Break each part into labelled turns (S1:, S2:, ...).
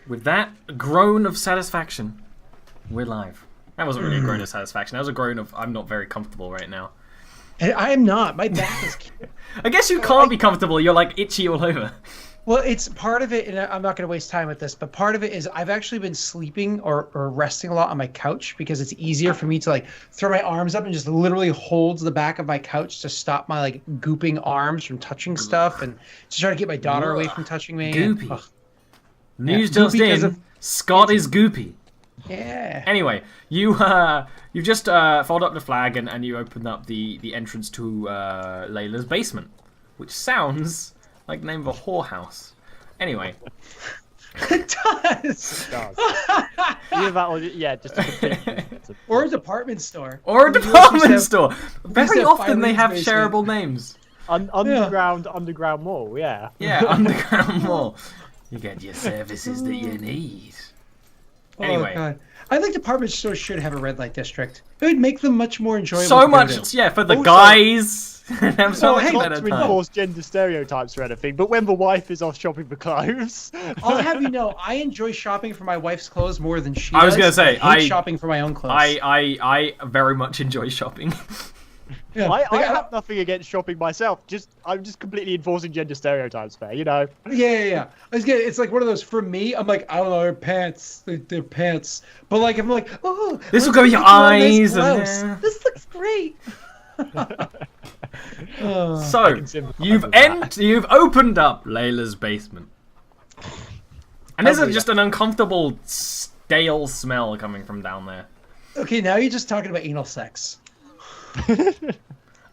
S1: With that groan of satisfaction, we're live. That wasn't really a groan of satisfaction. That was a groan of I'm not very comfortable right now.
S2: I am not. My back is...
S1: I guess you can't be comfortable. You're like itchy all over.
S2: Well, it's part of it, and I'm not going to waste time with this, but part of it is I've actually been sleeping or resting a lot on my couch because it's easier for me to like throw my arms up and just literally hold the back of my couch to stop my like gooping arms from touching stuff and to try to get my daughter away from touching me.
S1: Goopy.
S2: And,
S1: News just in, Scott is goopy.
S2: Yeah.
S1: Anyway, you've just folded up the flag and you opened up the entrance to Layla's basement, which sounds like the name of a whorehouse. Anyway.
S2: It does.
S3: It does. Either that or, yeah, just
S2: or a department store.
S1: Or a department store. Very often they have shareable names.
S3: Underground mall, yeah.
S1: Yeah, underground mall. You get your services that you need. Anyway.
S2: Oh, God. I think department stores should have a red light district. It would make them much more enjoyable.
S1: So much, yeah, for the guys. I'm so
S3: not
S1: better
S3: to enforce gender stereotypes or anything, but when the wife is off shopping for clothes.
S2: I'll have you know, I enjoy shopping for my wife's clothes more than she does.
S1: I was going to say,
S2: I hate shopping for my own clothes.
S1: I very much enjoy shopping.
S2: Yeah,
S3: I have nothing against shopping myself. I'm just completely enforcing gender stereotypes there, you know.
S2: Yeah. It's like one of those. For me, I'm like, I don't know, they're pants. They're pants. But like, I'm like, oh,
S1: this will go with your eyes.
S2: This looks great.
S1: So you've opened up Layla's basement, and there's just an uncomfortable, stale smell coming from down there.
S2: Okay, now you're just talking about anal sex.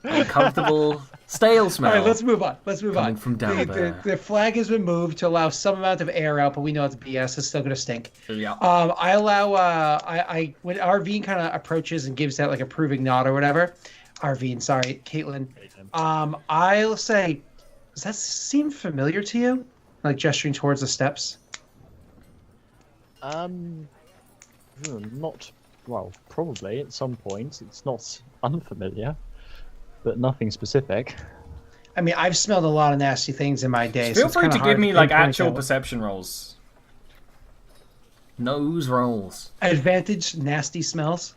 S1: Uncomfortable, stale smell.
S2: All right, let's move on.
S1: Coming from down there.
S2: The flag has been moved to allow some amount of air out, but we know it's BS. It's still gonna stink.
S1: Yeah.
S2: I allow. I when Arvine kind of approaches and gives that like approving nod or whatever. Arvine, sorry, Katlyn. I'll say, does that seem familiar to you? Like gesturing towards the steps.
S3: Not well. Probably at some point. It's not unfamiliar, but nothing specific.
S2: I mean, I've smelled a lot of nasty things in my day.
S1: Feel free to give me like actual
S2: out.
S1: perception rolls. Nose rolls.
S2: Advantage nasty smells.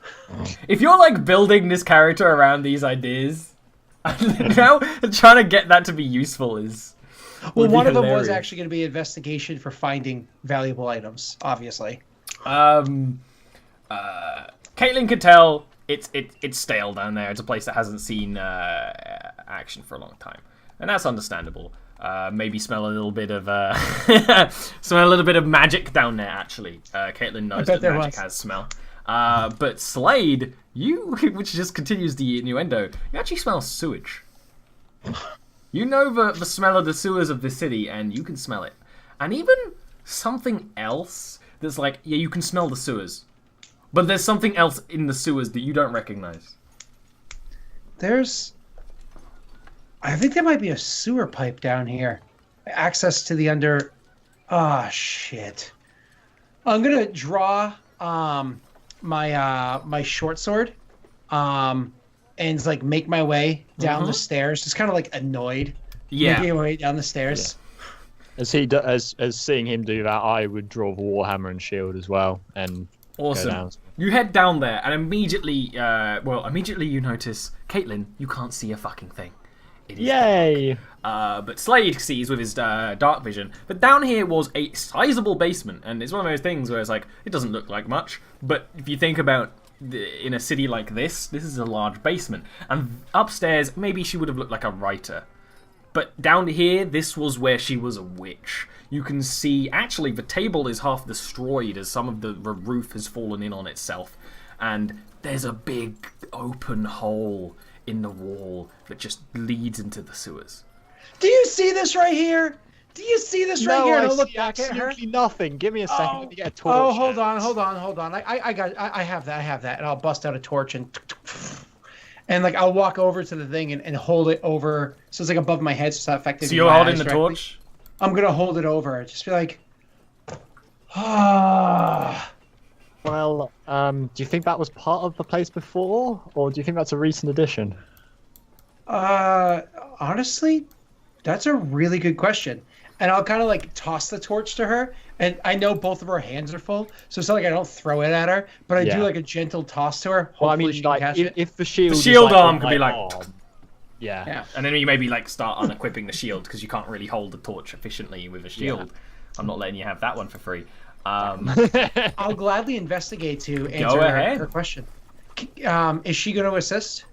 S1: If you're like building this character around these ideas, now trying to get that to be used is.
S2: Well, one of them was actually going to be investigation for finding valuable items, obviously.
S1: Caitlin could tell it's stale down there. It's a place that hasn't seen action for a long time, and that's understandable. Maybe smell a little bit of magic down there. Actually, Katlyn knows that magic has smell. But Slade, which just continues the innuendo, you actually smell sewage. You know the smell of the sewers of the city, and you can smell it. And even something else that's like, yeah, you can smell the sewers, but there's something else in the sewers that you don't recognize.
S2: I think there might be a sewer pipe down here. Access to the under... Ah, shit. I'm going to draw my short sword and like make my way down the stairs. Just kind of like annoyed.
S1: Yeah.
S2: Making my way down the stairs.
S3: Yeah. As seeing him do that, I would draw the warhammer and shield as well. And
S1: awesome.
S3: Go down.
S1: You head down there and immediately you notice, Katlyn, you can't see a fucking thing.
S3: Yay!
S1: But Slade sees with his dark vision. But down here was a sizable basement, and it's one of those things where it's like, it doesn't look like much, but if you think about in a city like this is a large basement. And upstairs, maybe she would have looked like a writer. But down here, this was where she was a witch. You can see, actually, the table is half destroyed as some of the roof has fallen in on itself. And there's a big open hole in the wall that just leads into the sewers.
S2: Do you see this right here? Do you see this right here?
S3: I
S2: look
S3: see
S2: back at her.
S3: absolutely nothing. Give me a second. Let me get a torch.
S2: Oh, hold on. I have that, and I'll bust out a torch and like I'll walk over to the thing and hold it over, so it's like above my head, so it's not affecting.
S1: So you're holding the torch?
S2: I'm gonna hold it over. Just be like, ah.
S3: Well, do you think that was part of the place before, or do you think that's a recent addition?
S2: Honestly, that's a really good question. and I'll kind of like toss the torch to her. And I know both of her hands are full, so it's not like I don't throw it at her, but I do like a gentle toss to her.
S3: Well, I
S2: Hopefully
S3: mean,
S2: she can
S3: like
S2: catch it.
S3: if the shield,
S1: shield
S3: is, like,
S1: arm
S3: on
S1: could be
S3: my
S1: like-
S3: arm, yeah.
S2: Yeah.
S1: And then you maybe like start unequipping the shield because you can't really hold the torch efficiently with a shield. I'm not letting you have that one for free.
S2: I'll gladly investigate to answer
S1: ahead.
S2: her question. Is she going to assist?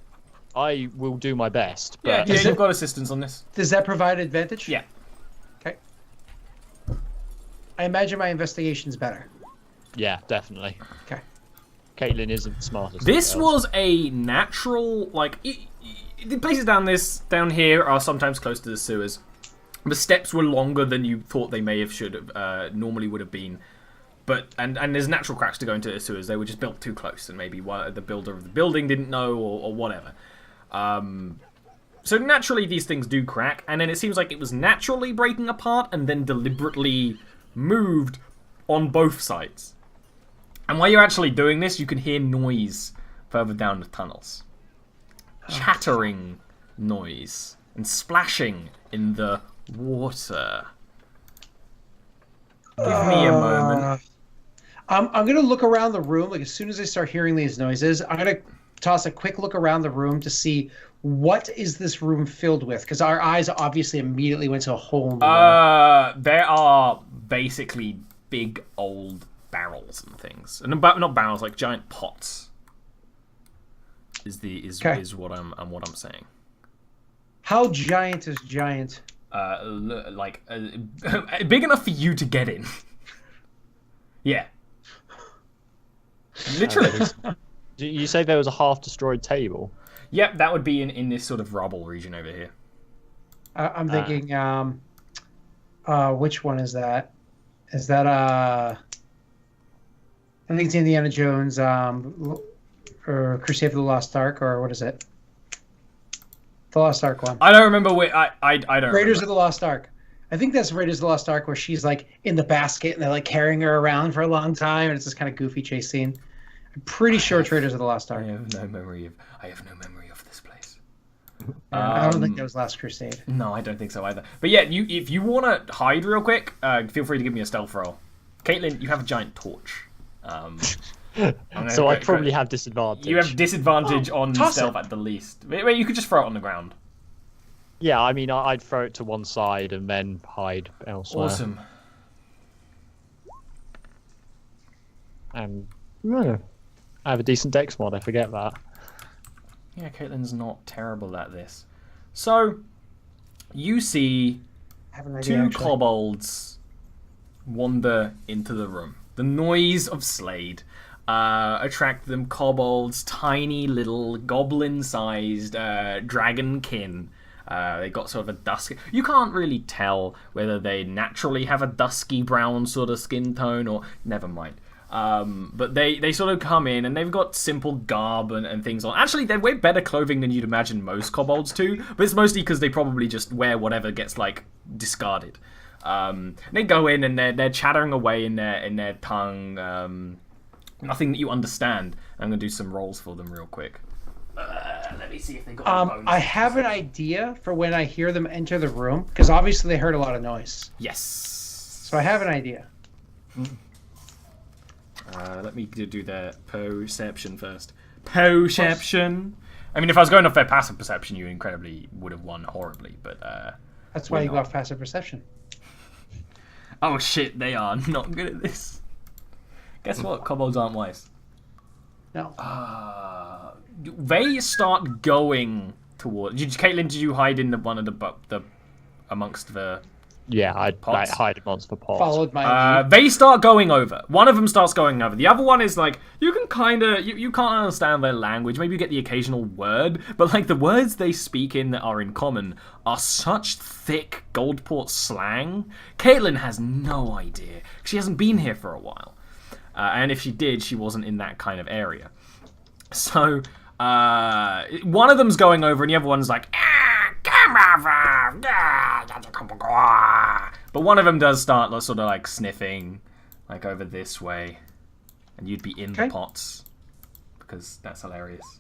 S3: I will do my best.
S1: Yeah,
S3: But
S1: you've got assistance on this.
S2: Does that provide advantage?
S1: Yeah.
S2: Okay. I imagine my investigation's better.
S3: yeah, definitely.
S2: Okay.
S3: Caitlyn isn't the smartest.
S1: This
S3: of girls.
S1: was a natural, like, the places down here are sometimes close to the sewers. The steps were longer than you thought they may have normally would have been. But and there's natural cracks to go into the sewers. They were just built too close, and maybe the builder of the building didn't know, or whatever. So naturally these things do crack, and then it seems like it was naturally breaking apart and then deliberately moved on both sides. And while you're actually doing this, you can hear noise further down the tunnels. Chattering noise and splashing in the water. Give me a moment.
S2: I'm going to look around the room. Like, as soon as I start hearing these noises, I'm going to toss a quick look around the room to see what is this room filled with. Because our eyes obviously immediately went to a hole in the wall.
S1: There are basically big old barrels and things, and not barrels, like giant pots. Is what I'm saying.
S2: How giant is giant?
S1: Big enough for you to get in. Yeah. Literally.
S3: You say there was a half-destroyed table?
S1: Yep, that would be in this sort of rubble region over here.
S2: I'm thinking, which one is that? Is that, I think it's Indiana Jones, or Crusade for the Lost Ark, or what is it? The Lost Ark one.
S1: I don't remember where, I don't
S2: Raiders
S1: remember.
S2: of the Lost Ark. I think that's Raiders of the Lost Ark, where she's like in the basket and they're like carrying her around for a long time, and it's this kind of goofy chase scene. I'm pretty sure it's Raiders of the Lost Ark.
S1: I have no memory of this place.
S2: I don't think that was Last Crusade.
S1: No, I don't think so either. But yeah, if you want to hide real quick, feel free to give me a stealth roll. Caitlyn, you have a giant torch.
S3: So I probably have disadvantage.
S1: You have disadvantage on
S2: toss
S1: stealth
S2: it.
S1: at the least. Wait, you could just throw it on the ground.
S3: Yeah, I mean, I'd throw it to one side and then hide elsewhere.
S1: Awesome.
S3: And I have a decent dex mod, I forget that.
S1: Yeah, Caitlyn's not terrible at this. So, you see
S2: I have an idea,
S1: two
S2: actually.
S1: kobolds wander into the room. The noise of Slade attract them. Kobolds, tiny little goblin-sized dragonkin. They got sort of a dusky... You can't really tell whether they naturally have a dusky brown sort of skin tone or... Never mind. But they sort of come in and they've got simple garb and things on. Actually, they wear better clothing than you'd imagine most kobolds do, but it's mostly because they probably just wear whatever gets, like, discarded. They go in and they're chattering away in their tongue. Nothing that you understand. I'm going to do some rolls for them real quick. Let me see if they got any bonuses.
S2: I have an idea for when I hear them enter the room, because obviously they heard a lot of noise.
S1: Yes.
S2: So I have an idea.
S1: Let me do their perception first. Perception. I mean, if I was going off their passive perception, you incredibly would have won horribly, but
S2: That's why
S1: we're
S2: you
S1: not.
S2: got passive perception.
S1: Oh shit, they are not good at this. Guess what? Kobolds aren't wise.
S2: No.
S1: They start going towards. Caitlyn, did you hide in one of the amongst the?
S3: Yeah, I'd
S1: Pots.
S3: hide amongst the pots.
S2: Followed my lead.
S1: They start going over. One of them starts going over. The other one is like, you can kind of, you can't understand their language. Maybe you get the occasional word, but like the words they speak in that are in common are such thick Goldport slang. Caitlyn has no idea. She hasn't been here for a while. And if she did, she wasn't in that kind of area. So, one of them's going over and the other one's like, come over. But one of them does start sort of like sniffing, like over this way. And you'd be in the pots. Because that's hilarious.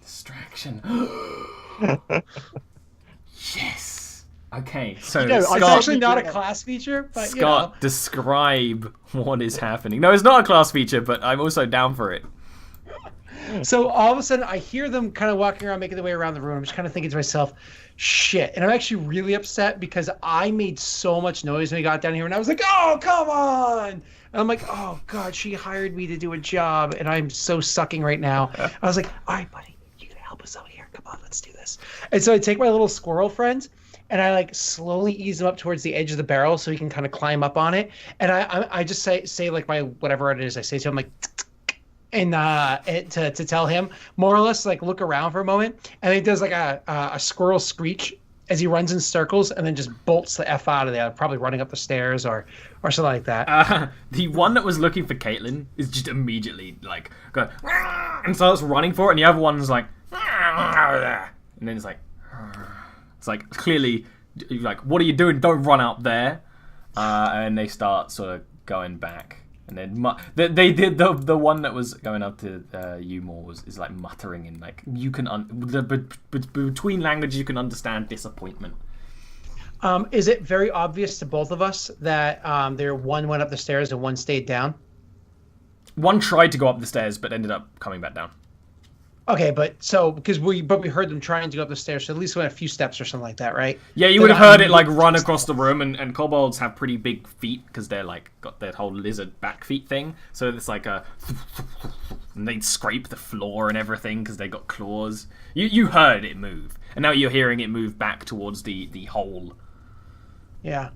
S1: Distraction. Okay, so
S3: You know,
S1: Scott,
S2: It's actually not a class feature, but
S1: Scott, describe what is happening. No, it's not a class feature, but I'm also down for it.
S2: So all of a sudden, I hear them kind of walking around, making their way around the room. I'm just kind of thinking to myself, shit. And I'm actually really upset because I made so much noise when we got down here. And I was like, oh, come on. And I'm like, oh, God, she hired me to do a job. And I'm so sucking right now. I was like, all right, buddy, you can help us out here. Come on, let's do this. And so I take my little squirrel friend and I like slowly ease him up towards the edge of the barrel so he can kind of climb up on it. And I just say like my whatever it is I say to him, like, and to tell him more or less like look around for a moment, and he does like a squirrel screech as he runs in circles and then just bolts the F out of there, probably running up the stairs or something like that.
S1: The one that was looking for Katlyn is just immediately like go and starts running for it, and the other one's like, and then it's like clearly like, what are you doing? Don't run out there. And they start sort of going back. And then they did the one that was going up to you more is like muttering in like you can between languages you can understand disappointment.
S2: Is it very obvious to both of us that one went up the stairs and one stayed down?
S1: One tried to go up the stairs but ended up coming back down.
S2: Okay, but we heard them trying to go up the stairs, so at least went a few steps or something like that, right?
S1: Yeah, you would have heard it like run across the room, and kobolds have pretty big feet because they're like got that whole lizard back feet thing. So it's like and they'd scrape the floor and everything because they got claws. You heard it move, and now you're hearing it move back towards the hole.
S2: Yeah.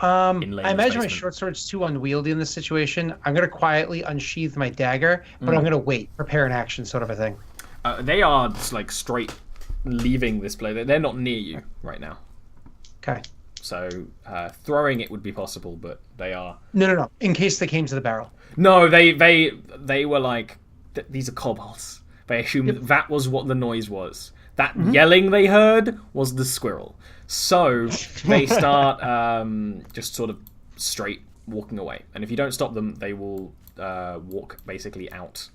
S2: I imagine my
S1: basement.
S2: short sword's too unwieldy in this situation. I'm gonna quietly unsheath my dagger, but I'm gonna wait, prepare an action, sort of a thing.
S1: They are just, like straight leaving this place. They're not near you right now.
S2: Okay.
S1: So throwing it would be possible, but they are.
S2: No. In case they came to the barrel.
S1: No, they were like these are kobolds. They assumed that was what the noise was. That yelling they heard was the squirrel. So they start just sort of straight walking away. And if you don't stop them, they will walk basically out.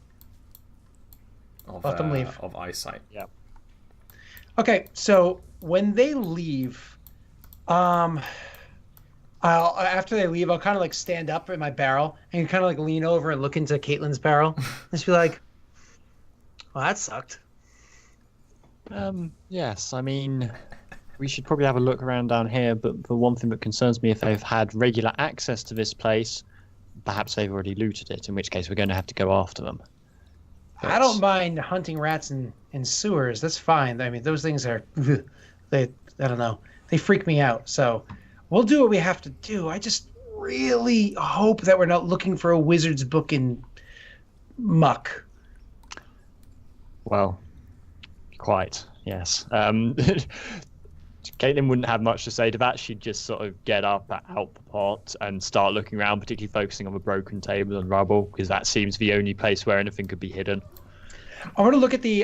S2: Let them leave.
S1: Of eyesight.
S3: Yeah.
S2: Okay, so when they leave, after they leave, I'll kind of like stand up in my barrel and kind of like lean over and look into Caitlyn's barrel and just be like, "Well, that sucked."
S3: Yes, I mean, we should probably have a look around down here. But the one thing that concerns me, if they've had regular access to this place, perhaps they've already looted it. In which case, we're going to have to go after them.
S2: I don't mind hunting rats in sewers. That's fine. I mean, those things are, I don't know. They freak me out. So we'll do what we have to do. I just really hope that we're not looking for a wizard's book in muck.
S3: Well, quite, yes. Katlyn wouldn't have much to say to that. She'd just sort of get up out the pot and start looking around, particularly focusing on the broken table and rubble, because that seems the only place where anything could be hidden.
S2: I want to look at the,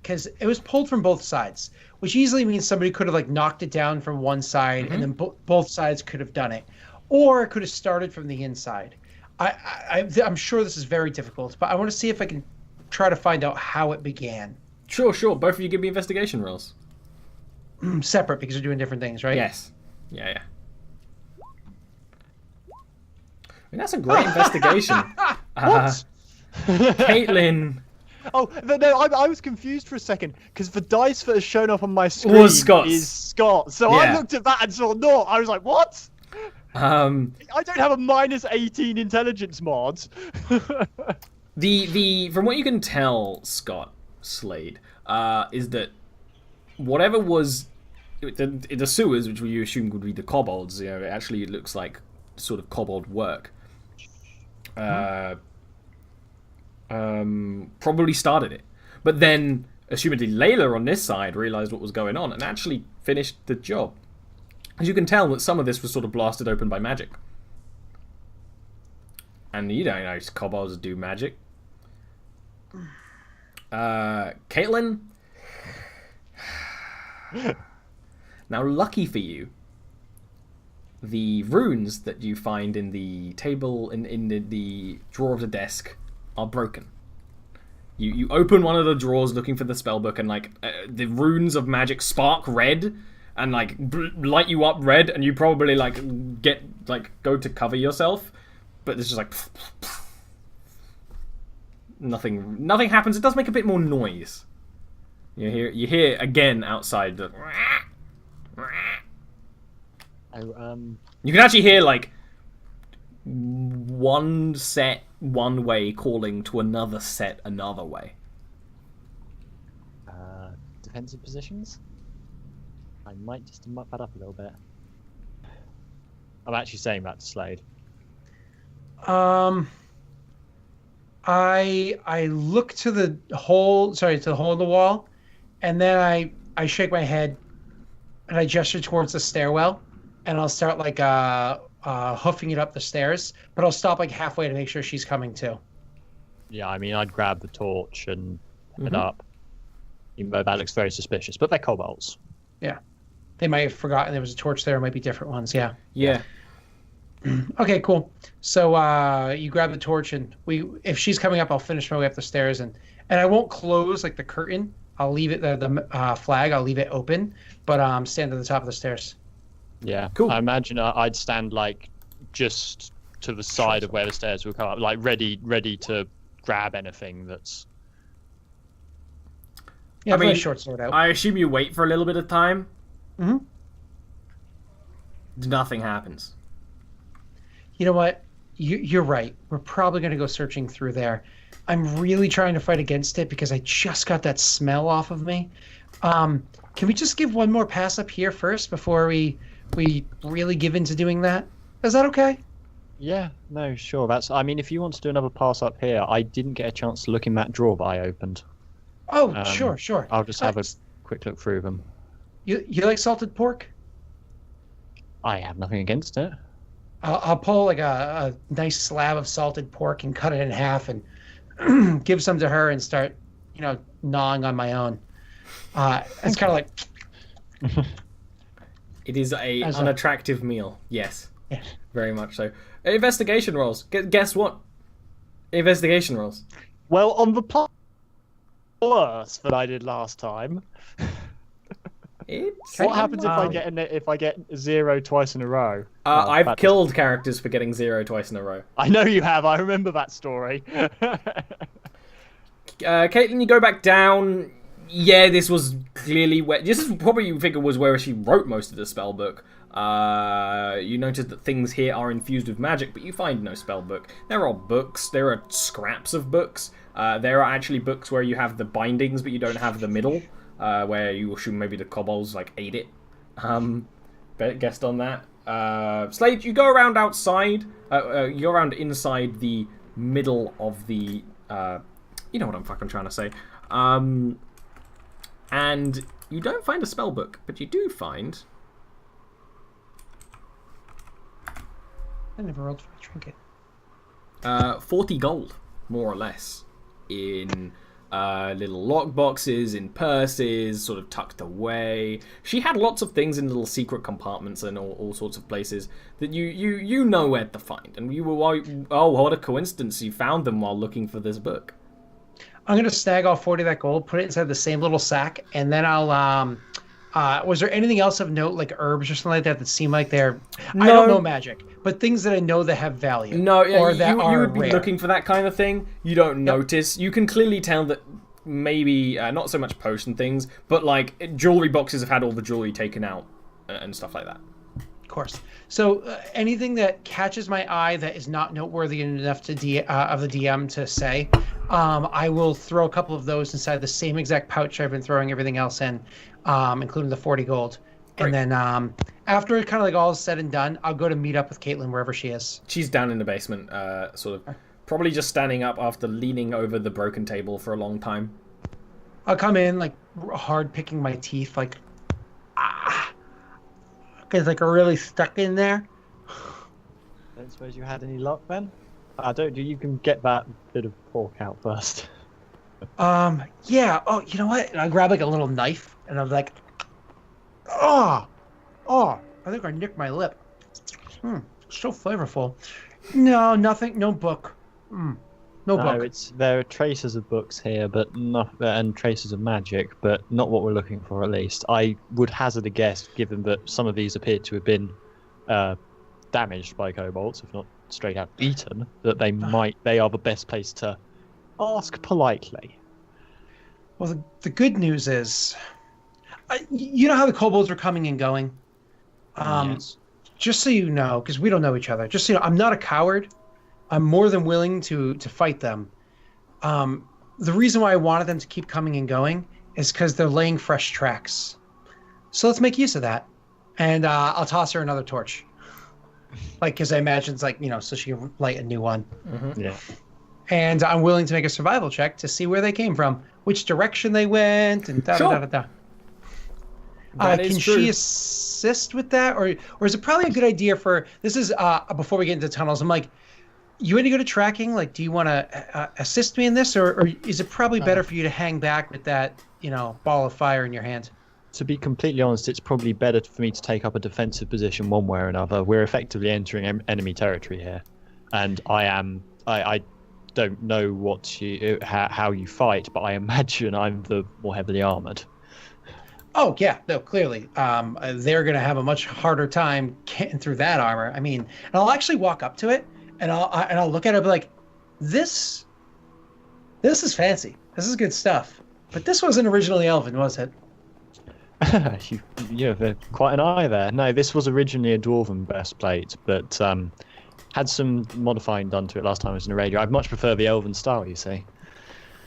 S2: because it was pulled from both sides, which easily means somebody could have like knocked it down from one side and then both sides could have done it. Or it could have started from the inside. I'm sure this is very difficult, but I want to see if I can try to find out how it began.
S1: Sure. Both of you give me investigation rolls.
S2: Separate because they're doing different things, right?
S1: Yes. Yeah. I mean, that's a great investigation. Caitlyn.
S3: Oh, no, I was confused for a second, because the dice that has shown up on my screen
S1: Was Scott's.
S3: is Scott. So
S1: Yeah.
S3: I looked at that and saw no. I was like, what? I don't have a -18 intelligence mod.
S1: The from what you can tell, Scott Slade, is that whatever was the sewers, which you assume would be the kobolds, it actually looks like sort of kobold work. Probably started it, but then assumedly Layla on this side realized what was going on and actually finished the job. As you can tell, that some of this was sort of blasted open by magic, and you don't know kobolds do magic. Caitlyn. Now, lucky for you, the runes that you find in the table in the drawer of the desk are broken. You open one of the drawers looking for the spellbook, and like the runes of magic spark red, and like light you up red, and you probably like go to cover yourself, but there's just like nothing happens. It does make a bit more noise. You hear again outside the. You can actually hear like one set one way calling to another set another way.
S3: Defensive positions. I might just muck that up a little bit. I'm actually saying that to Slade.
S2: I look to the hole. Sorry, to the hole in the wall, and then I shake my head, and I gesture towards the stairwell, and I'll start like hoofing it up the stairs, but I'll stop like halfway to make sure she's coming too.
S3: Yeah, I mean, I'd grab the torch and head up. Even though that looks very suspicious, but they're kobolds.
S2: Yeah. They might have forgotten there was a torch there. It might be different ones. Yeah.
S1: Yeah.
S2: Okay, cool. So you grab the torch, and if she's coming up, I'll finish my way up the stairs, and I won't close like the curtain. I'll leave it the flag. I'll leave it open, but stand at the top of the stairs.
S3: Yeah.
S1: Cool.
S3: I imagine I'd stand like just to the side of where the stairs will come up, like ready to grab anything that's.
S2: Yeah, I mean, short sword out.
S1: I assume you wait for a little bit of time.
S2: Mm-hmm.
S1: Nothing happens.
S2: You know what? You're right. We're probably going to go searching through there. I'm really trying to fight against it because I just got that smell off of me. Can we just give one more pass up here first before we really give into doing that? Is that okay?
S3: Yeah, no, sure. I mean, if you want to do another pass up here, I didn't get a chance to look in that drawer that I opened.
S2: Oh, sure.
S3: I'll just have a quick look through them.
S2: You like salted pork?
S3: I have nothing against it.
S2: I'll pull like a nice slab of salted pork and cut it in half and give some to her and start, gnawing on my own. It's kind of like.
S1: It is an unattractive meal. Yes.
S2: Yeah.
S1: Very much so. Investigation rolls. Guess what? Investigation rolls.
S3: Well, on the part worse than I did last time. What happens if I get 0 twice in a row?
S1: I've killed characters for getting 0 twice in a row.
S3: I know you have. I remember that story.
S1: Katlyn, you go back down. Yeah, this was clearly where. This is probably you figure was where she wrote most of the spell book. You notice that things here are infused with magic, but you find no spell book. There are books. There are scraps of books. There are actually books where you have the bindings, but you don't have the middle. Where you assume maybe the kobolds like ate it. Guessed on that. Slade, you go around outside. You go around inside the middle of the. You know what I'm fucking trying to say. And you don't find a spell book, but you do find.
S2: I never rolled for a trinket.
S1: 40 gold, more or less, in. Little lock boxes, in purses, sort of tucked away. She had lots of things in little secret compartments and all sorts of places that you know where to find. And you were, oh, what a coincidence! You found them while looking for this book.
S2: I'm gonna snag all 40 of that gold, put it inside the same little sack, and then I'll. Was there anything else of note, like herbs or something like that seem like they're? No. I don't know magic, but things that I know that have value.
S1: No, yeah,
S2: or that
S1: you would be
S2: rare.
S1: looking for that kind of thing. You don't notice. You can clearly tell that maybe not so much potion things, but like jewelry boxes have had all the jewelry taken out and stuff like that.
S2: Of course. So anything that catches my eye that is not noteworthy enough to of the DM to say, I will throw a couple of those inside the same exact pouch I've been throwing everything else in, including the 40 gold. Great. And then after kind of like all is said and done, I'll go to meet up with Katlyn wherever she is.
S1: She's down in the basement, sort of probably just standing up after leaning over the broken table for a long time.
S2: I'll come in like hard picking my teeth, like because like are really stuck in there.
S3: Don't suppose you had any luck then? You can get that bit of pork out first.
S2: Yeah. Oh, you know what? And I grab like a little knife and I'm like, I think I nicked my lip. So flavorful. No, nothing. No book. No No
S3: No,
S2: book.
S3: there are traces of books here, but not and traces of magic, but not what we're looking for. At least I would hazard a guess, given that some of these appear to have been damaged by kobolds, if not straight out eaten, that they are the best place to ask politely.
S2: Well, the good news is, you know how the kobolds were coming and going.
S3: Yes.
S2: Just so you know, because we don't know each other. Just so you know, I'm not a coward. I'm more than willing to fight them. The reason why I wanted them to keep coming and going is because they're laying fresh tracks. So let's make use of that. And I'll toss her another torch. Like, because I imagine it's like, so she can light a new one.
S1: Mm-hmm.
S3: Yeah.
S2: And I'm willing to make a survival check to see where they came from, which direction they went, and da-da-da-da-da. Can she assist with that? Or is it probably a good idea for... This is before we get into tunnels. I'm like, you want to go to tracking? Like, do you want to assist me in this? Or is it probably better for you to hang back with that, ball of fire in your hand?
S3: To be completely honest, it's probably better for me to take up a defensive position one way or another. We're effectively entering enemy territory here. And I don't know how you fight, but I imagine I'm the more heavily armored.
S2: Oh, yeah. No, clearly. They're going to have a much harder time getting through that armor. I mean, and I'll actually walk up to it, and I'll look at it and be like, this is fancy. This is good stuff. But this wasn't originally elven, was it?
S3: you have quite an eye there. No, this was originally a dwarven breastplate, but had some modifying done to it last time I was in a radio. I'd much prefer the elven style, you see.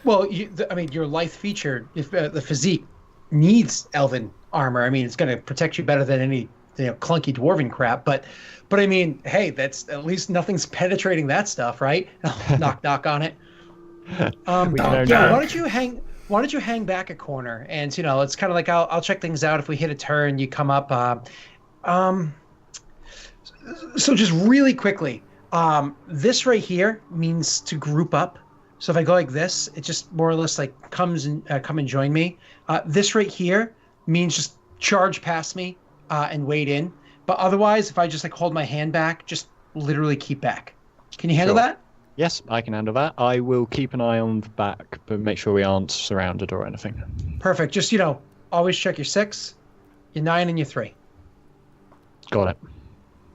S2: Well, your lithe feature, if the physique needs elven armor. I mean, it's going to protect you better than any clunky dwarven crap. But I mean, hey, that's at least nothing's penetrating that stuff, right? Knock knock on it. Why don't you hang back a corner? And it's kind of like I'll check things out. If we hit a turn, you come up. So just really quickly, this right here means to group up. So if I go like this, it just more or less like come and join me. This right here means just charge past me and wade in. But otherwise, if I just like hold my hand back, just literally keep back. Can you handle that?
S3: Yes, I can handle that. I will keep an eye on the back, but make sure we aren't surrounded or anything.
S2: Perfect. Just, always check your 6, your 9, and your 3.
S3: Got it.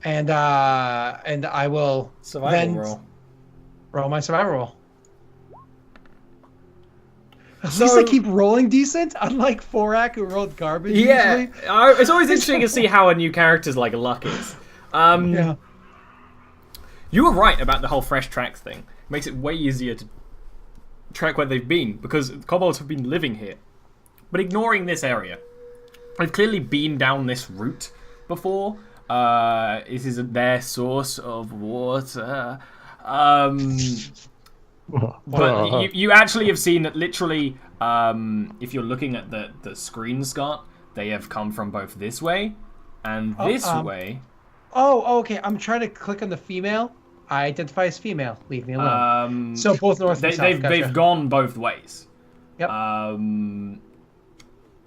S2: And I will roll my survival roll. At least I keep rolling decent, unlike Forak, who rolled garbage usually.
S1: It's always interesting to see how a new character's luck is.
S2: Yeah.
S1: You were right about the whole fresh tracks thing. It makes it way easier to track where they've been, because kobolds have been living here. But ignoring this area, they've clearly been down this route before. This is their source of water. But you actually have seen that literally, if you're looking at the screen, Scott, they have come from both this way and this way.
S2: Oh, okay. I'm trying to click on the female. I identify as female. Leave me alone. So both north and south.
S1: They've gone both ways.
S2: Yep.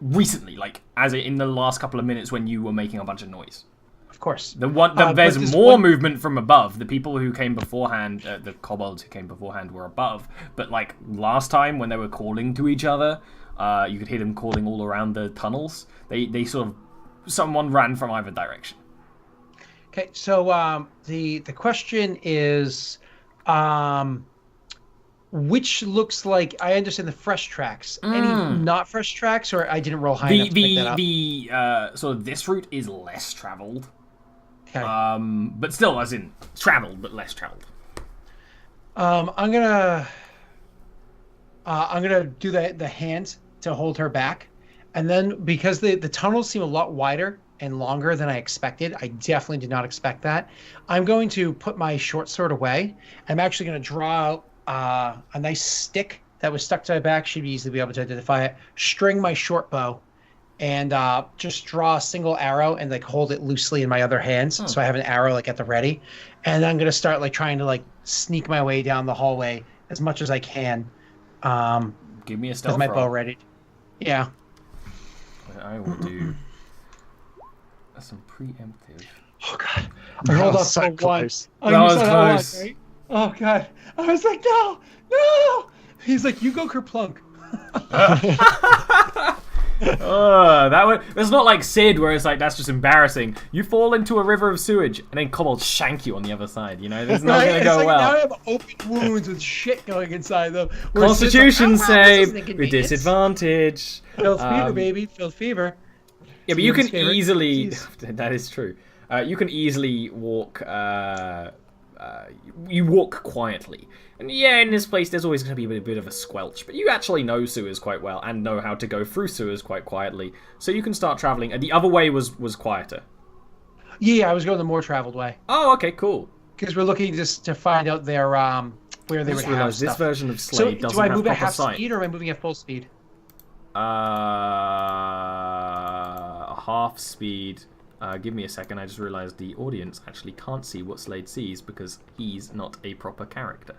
S1: Recently, as in the last couple of minutes when you were making a bunch of noise.
S2: Of course.
S1: There's more movement from above. The people who came beforehand, the kobolds who came beforehand, were above. But last time when they were calling to each other, you could hear them calling all around the tunnels. They sort of, someone ran from either direction.
S2: Okay, so the question is, which looks like, I understand the fresh tracks. Any not fresh tracks, or I didn't roll high enough to pick that up?
S1: The sort of this route is less traveled.
S2: Okay.
S1: But still, as in traveled, but less traveled.
S2: I'm gonna do the hand to hold her back, and then because the tunnels seem a lot wider and longer than I expected, I definitely did not expect that. I'm going to put my short sword away. I'm actually going to draw out a nice stick that was stuck to my back. Should easily be able to identify it. String my short bow, and just draw a single arrow and hold it loosely in my other hands, so I have an arrow at the ready. And I'm gonna start trying to sneak my way down the hallway as much as I can.
S1: Give me a stealth
S2: with my
S1: roll.
S2: bow ready. Yeah.
S1: I will do some preemptive.
S2: Oh god. I rolled off
S3: so
S2: a 1.
S3: close.
S2: I
S1: That was
S2: said
S1: close.
S2: right? Oh god. I was like, no, no. He's like, you go kerplunk.
S1: That's not like Sid, where it's like that's just embarrassing. You fall into a river of sewage, and then kobolds shank you on the other side. You know, it's not gonna go
S2: like,
S1: well.
S2: Now I have open wounds with shit going inside them.
S1: Constitution
S2: like,
S1: save with disadvantage.
S2: Filth fever, baby. Filth fever.
S1: Yeah, but you can easily. That is true. You can easily walk. You walk quietly, and yeah, in this place there's always going to be a bit of a squelch, but you actually know sewers quite well and know how to go through sewers quite quietly, so you can start traveling. And the other way was quieter.
S2: Yeah, I was going the more traveled way.
S1: Oh, okay, cool.
S2: Because we're looking just to find out their where they would have stuff.
S1: This version of Slade doesn't
S2: do I
S1: have
S2: move at
S1: proper
S2: half
S1: sight.
S2: speed or am I moving at full speed?
S1: Half speed. Give me a second, I just realised the audience actually can't see what Slade sees because he's not a proper character.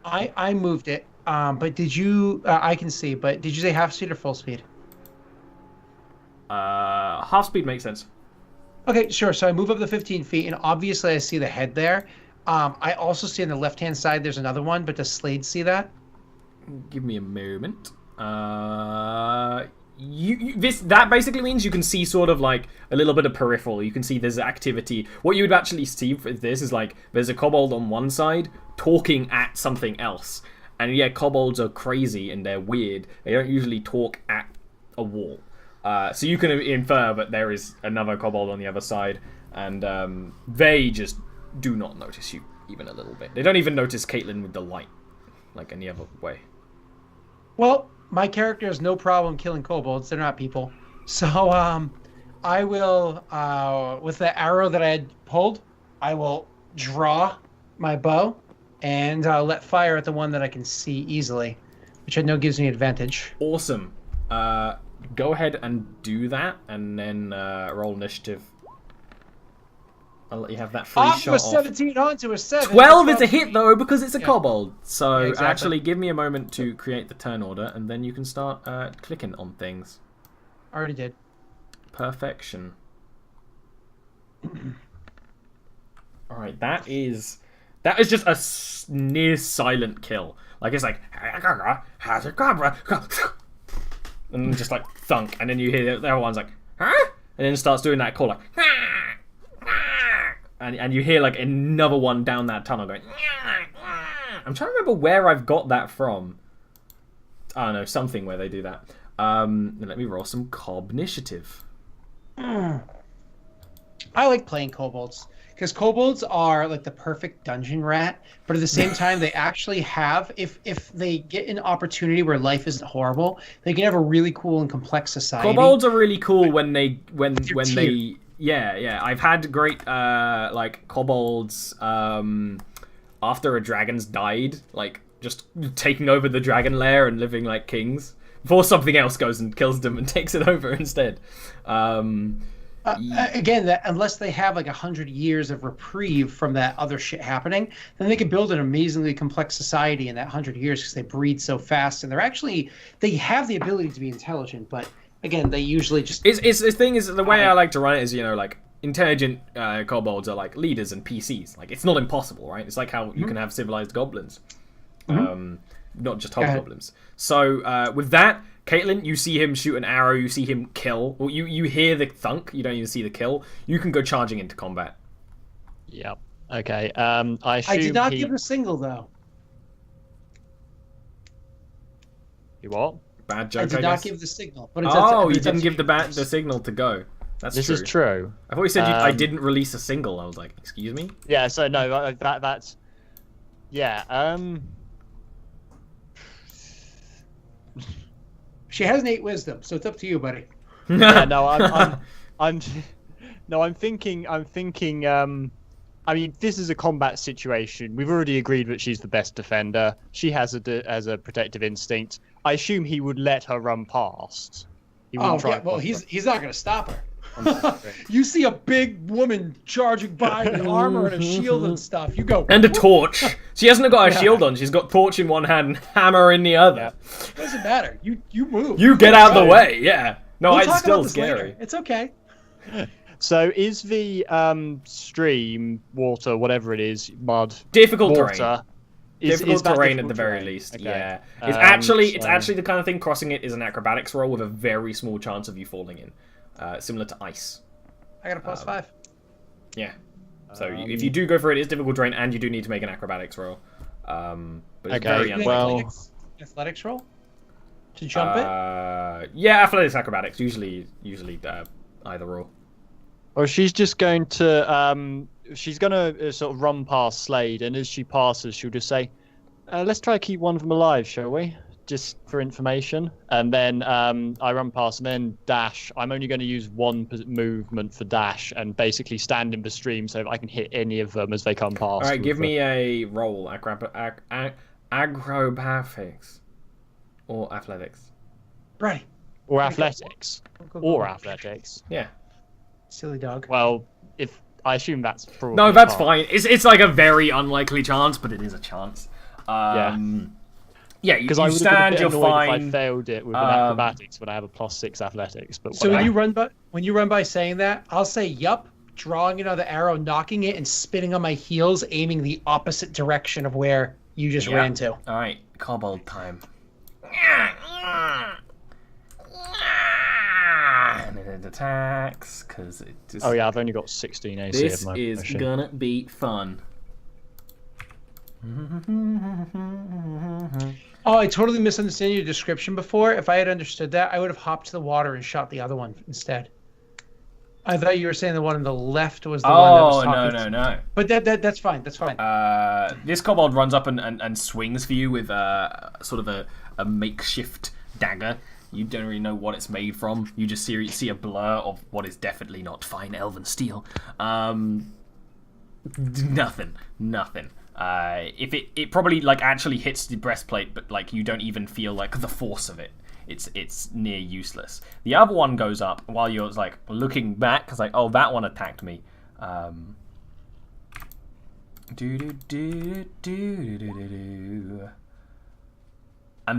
S2: I moved it, but did you... I can see, but did you say half speed or full speed?
S1: Half speed makes sense.
S2: Okay, sure. So I move up the 15 feet, and obviously I see the head there. I also see on the left-hand side there's another one, but does Slade see that?
S1: Give me a moment. That basically means you can see sort of like a little bit of peripheral. You can see there's activity. What you would actually see with this is like there's a kobold on one side talking at something else. And yeah, kobolds are crazy and they're weird. They don't usually talk at a wall. So you can infer that there is another kobold on the other side, and they just do not notice you even a little bit. They don't even notice Katlyn with the light, like any other way.
S2: Well, my character has no problem killing kobolds. They're not people. So I will, with the arrow that I had pulled, I will draw my bow and let fire at the one that I can see easily, which I know gives me advantage.
S1: Awesome. Go ahead and do that, and then roll initiative. I'll let you have that free shot off.
S2: 17 onto a 7.
S1: 12 is a hit, though, because it's a kobold. So
S2: Yeah, exactly.
S1: actually, give me a moment to create the turn order, and then you can start clicking on things.
S2: Already did. Perfection.
S1: Alright, that is just a near silent kill. Like, it's like... And then just like thunk, and then you hear the other one's like, huh? And then it starts doing that call like, and you hear like another one down that tunnel going. I'm trying to remember where I've got that from. I don't know, something where they do that. Let me roll some cob initiative.
S2: I like playing kobolds because kobolds are like the perfect dungeon rat, but at the same time they actually have, if they get an opportunity where life isn't horrible, they can have a really cool and complex society.
S1: Kobolds are really cool when they yeah. I've had great like kobolds after a dragon's died, like just taking over the dragon lair and living like kings before something else goes and kills them and takes it over instead.
S2: Again, that unless they have like 100 years of reprieve from that other shit happening, then they can build an amazingly complex society in that 100 years because they breed so fast and they have the ability to be intelligent, but again, they usually just...
S1: It's the thing is, the way I like to run it is, you know, like, intelligent kobolds are like leaders and PCs. Like, it's not impossible, right? It's like how you can have civilized goblins. Not just hobgoblins. So, with that, Katlyn, you see him shoot an arrow, you see him kill. Or you hear the thunk, you don't even see the kill. You can go charging into combat.
S3: Yep. Okay. I
S2: did not give a single, though.
S3: You what?
S1: Bad joke,
S2: I did not give the signal. But
S1: you didn't give the signal to go. That's
S3: this
S1: true.
S3: Is true.
S1: I thought you said I didn't release a single. I was like, excuse me?
S3: Yeah, so no, that's... Yeah,
S2: She has an 8 wisdom, so it's up to you, buddy.
S3: Yeah, no, I'm thinking, I mean, this is a combat situation. We've already agreed that she's the best defender. She has a protective instinct. I assume he would let her run past. He wouldn't try.
S2: Yeah, well, he's not going to stop her. You see a big woman charging by with armor and a shield and stuff. You go.
S1: And a torch. She hasn't got a shield on. She's got torch in one hand and hammer in the other.
S2: It doesn't matter. You move.
S1: You get out of the way. Yeah. No,
S2: We'll
S1: it's
S2: talk
S1: still
S2: about this
S1: scary.
S2: later. It's okay.
S3: So is the stream, water, whatever it is, mud,
S1: Difficult
S3: water,
S1: terrain.
S3: Is
S1: Difficult
S3: that
S1: terrain at
S3: difficult
S1: the very
S3: terrain?
S1: least.
S3: Okay.
S1: Yeah, it's actually
S3: so-
S1: the kind of thing. Crossing it is an acrobatics roll with a very small chance of you falling in, similar to ice.
S2: I got a +5.
S1: Yeah. So if you do go for it, it's difficult terrain, and you do need to make an acrobatics roll. But it's very
S3: Okay,
S1: unlikely.
S2: Athletics roll to jump it.
S1: Yeah, athletics, acrobatics, usually either roll.
S3: Or she's just going to she's going to sort of run past Slade, and as she passes, she'll just say, "Let's try to keep one of them alive, shall we? Just for information." And then I run past, and then dash. I'm only going to use one movement for dash, and basically stand in the stream so I can hit any of them as they come past.
S1: All right, give me a roll. Acrobatics or athletics.
S2: Ready.
S3: Or athletics.
S2: Go.
S3: Or athletics.
S1: Yeah.
S2: Silly dog.
S3: Well, if I assume that's probably
S1: No, that's
S3: a
S1: fine. It's like a very unlikely chance, but it is a chance. Yeah, you
S3: I would
S1: stand,
S3: have
S1: you're
S3: been annoyed
S1: fine.
S3: if I failed it with an acrobatics when I have a +6 athletics. But
S2: So
S3: whatever.
S2: when you run by saying that, I'll say yup, drawing another arrow, knocking it, and spinning on my heels, aiming the opposite direction of where you just ran to.
S1: All right, kobold time. And it attacks because it just.
S3: Oh yeah, I've only got 16 AC.
S1: This
S3: of my
S1: is
S3: potion.
S1: gonna be fun.
S2: Oh, I totally misunderstood your description before. If I had understood that, I would have hopped to the water and shot the other one instead. I thought you were saying the one on the left was the one that was talking.
S1: No.
S2: But that's fine. That's fine.
S1: This kobold runs up and swings for you with sort of a makeshift dagger. You don't really know what it's made from. You just see a blur of what is definitely not fine elven steel. Nothing. If it probably like actually hits the breastplate, but like you don't even feel like the force of it. It's near useless. The other one goes up while you're like looking back, because like, oh, that one attacked me. And